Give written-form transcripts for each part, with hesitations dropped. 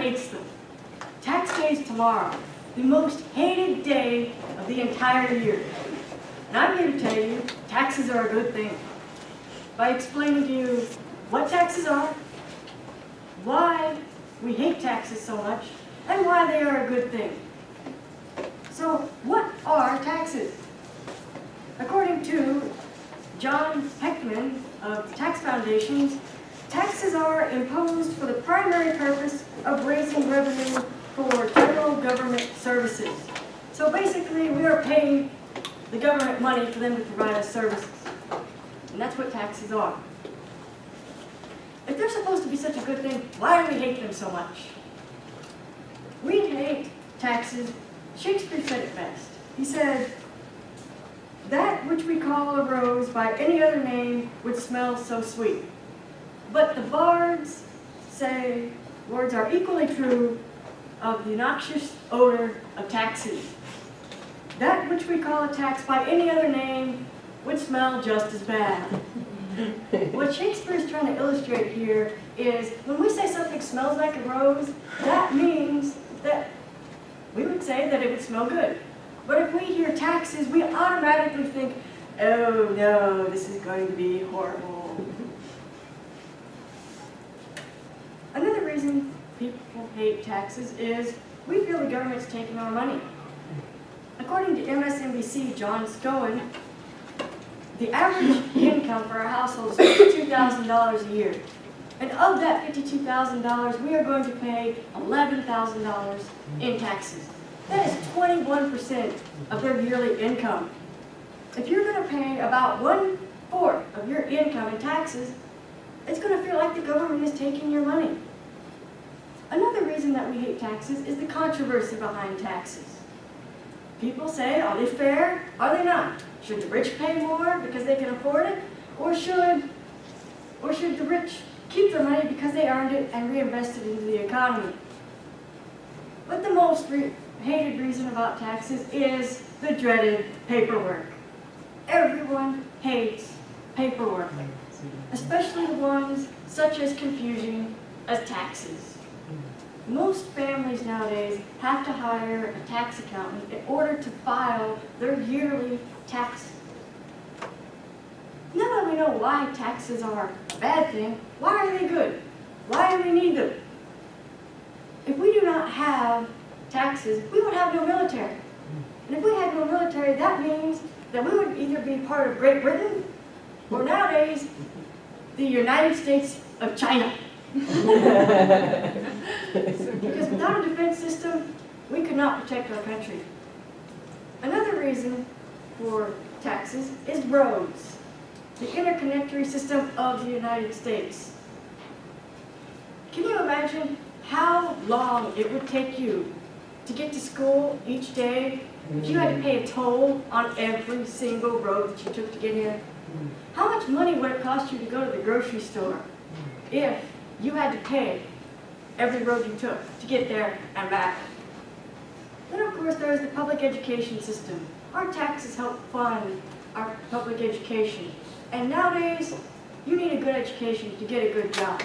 hates them. Tax day is tomorrow, the most hated day of the entire year. And I'm here to tell you, taxes are a good thing. By explaining to you what taxes are, why we hate taxes so much, and why they are a good thing. So, what are taxes? According to John Heckman of Tax Foundations, taxes are imposed for the primary purpose of raising revenue for general government services. So basically, we are paying the government money for them to provide us services. And that's what taxes are. If they're supposed to be such a good thing, why do we hate them so much? We hate taxes. Shakespeare said it best. He said, "That which we call a rose by any other name would smell so sweet." But the bards say words are equally true of the noxious odor of taxes. That which we call a tax by any other name would smell just as bad. What Shakespeare is trying to illustrate here is when we say something smells like a rose, that means that we would say that it would smell good. But if we hear taxes, we automatically think, oh no, this is going to be horrible. Another reason people hate taxes is we feel the government's taking our money. According to MSNBC John Scowen, the average income for our household is $52,000 a year. And of that $52,000, we are going to pay $11,000 in taxes. That is 21% of their yearly income. If you're going to pay about 1/4 of your income in taxes, it's going to feel like the government is taking your money. Another reason that we hate taxes is the controversy behind taxes. People say, are they fair? Are they not? Should the rich pay more because they can afford it? Or should the rich keep their money because they earned it and reinvested into the economy? But the most hated reason about taxes is the dreaded paperwork. Everyone hates paperwork, especially the ones such as confusing as taxes. Most families nowadays have to hire a tax accountant in order to file their yearly tax. Now that we know why taxes are a bad thing, why are they good? Why do we need them? If we do not have taxes, we would have no military. And if we had no military, that means that we would either be part of Great Britain or nowadays the United States of China. Because without a defense system, we could not protect our country. Another reason for taxes is roads, the interconnectory system of the United States. Can you imagine how long it would take you to get to school each day if you had to pay a toll on every single road that you took to get here? How much money would it cost you to go to the grocery store if you had to pay every road you took to get there and back? Then of course there is the public education system. Our taxes help fund our public education. And nowadays, you need a good education to get a good job.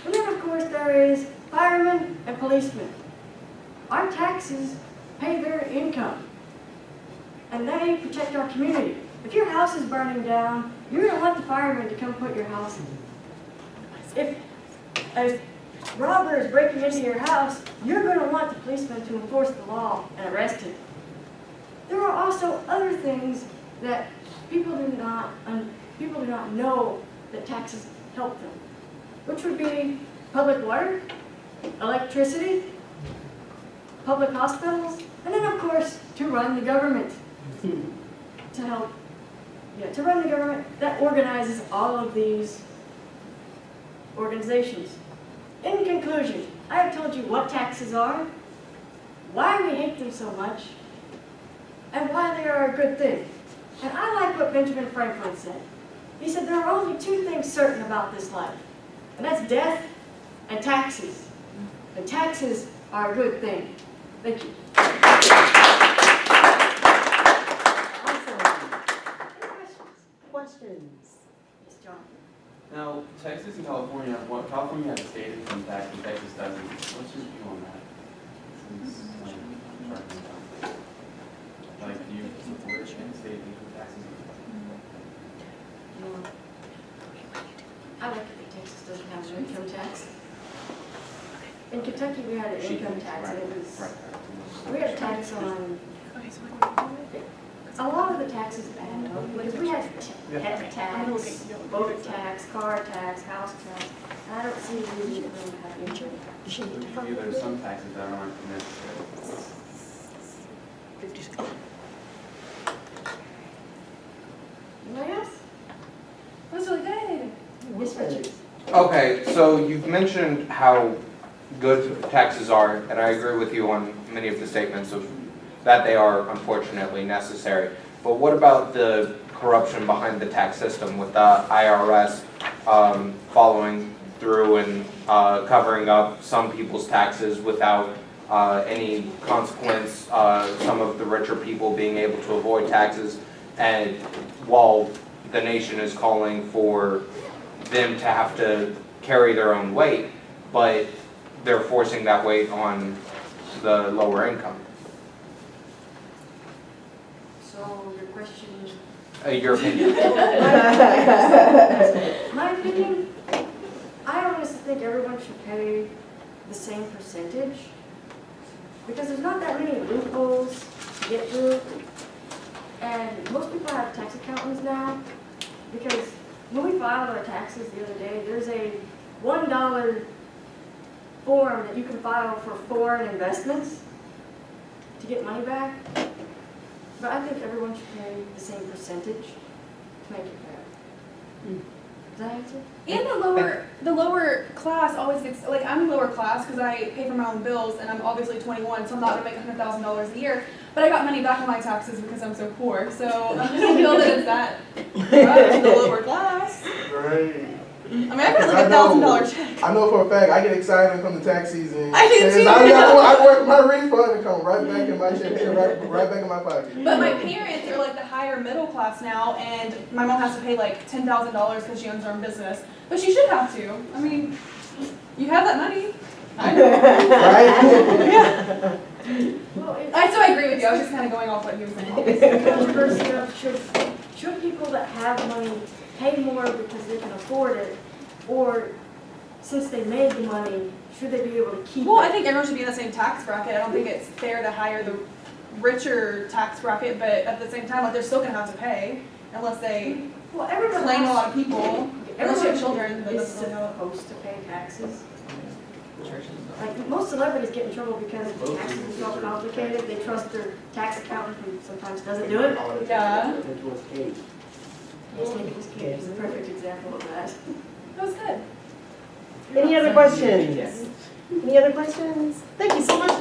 And then of course there is firemen and policemen. Our taxes pay their income. And they protect our community. If your house is burning down, you're going to want the firemen to come put your house in. If a robber is breaking into your house, you're going to want the policeman to enforce the law and arrest him. There are also other things that people do not know that taxes help them, which would be public water, electricity, public hospitals, and then of course to run the government. To run the government that organizes all of these organizations. In conclusion, I have told you what taxes are, why we hate them so much, and why they are a good thing. And I like what Benjamin Franklin said. He said there are only two things certain about this life, and that's death and taxes. And taxes are a good thing. Thank you. Questions? Yes, John. Now, Texas and California, California has a state income tax and Texas doesn't. What's your view on that? Since, like, do you support state income taxes? I like it that Texas doesn't have an income tax. In Kentucky, we had an income tax, and it was, we had a tax on, a lot of the taxes add up, because we had pet tax, boat tax, car tax, house tax. I don't see a reason that we don't have income. There's some taxes that aren't necessary. Anybody else? That's really good. Yes, Richard. Okay, so you've mentioned how good taxes are, and I agree with you on many of the statements of that they are unfortunately necessary. But what about the corruption behind the tax system with the IRS following through and covering up some people's taxes without any consequence, some of the richer people being able to avoid taxes, and while the nation is calling for them to have to carry their own weight, but they're forcing that weight on the lower income. So your question Your opinion. My opinion, I honestly think everyone should pay the same percentage because there's not that many loopholes to get through. And most people have tax accountants now because when we filed our taxes the other day, there's a $1 form that you can file for foreign investments to get money back. But I think everyone should pay the same percentage to make it fair. Does that answer? And the lower class always gets, like, I'm lower class because I pay for my own bills and I'm obviously 21, so I'm not going to make $100,000 a year. But I got money back on my taxes because I'm so poor. So I don't feel that it's that much to the lower class. Right. I mean, I got like $1,000 check. I know for a fact I get excited when it comes to tax season. I do too. I work my refund and come right back in my check, right back in my pocket. But my parents are like the higher middle class now, and my mom has to pay like $10,000 because she owns her own business. But she should have to. I mean, you have that money. I know. Right? Yeah. Well, So I agree with you. I was just kind of going off what you were saying. it's the controversy of should people that have money pay more because they can afford it, or since they made the money, should they be able to keep Well, it? I think everyone should be in the same tax bracket. I don't think it's fair to hire the richer tax bracket, but at the same time, like, they're still going to have to pay unless they Well, everyone claim a has- lot of people. Unless you have children, that is doesn't really help. supposed to pay taxes. Like most celebrities get in trouble because taxes are so complicated. They trust their tax accountant who sometimes doesn't do it. Yeah, Yes, Nicholas Cage is a perfect example of that. that was good. Any other questions? Any other questions? Thank you so much.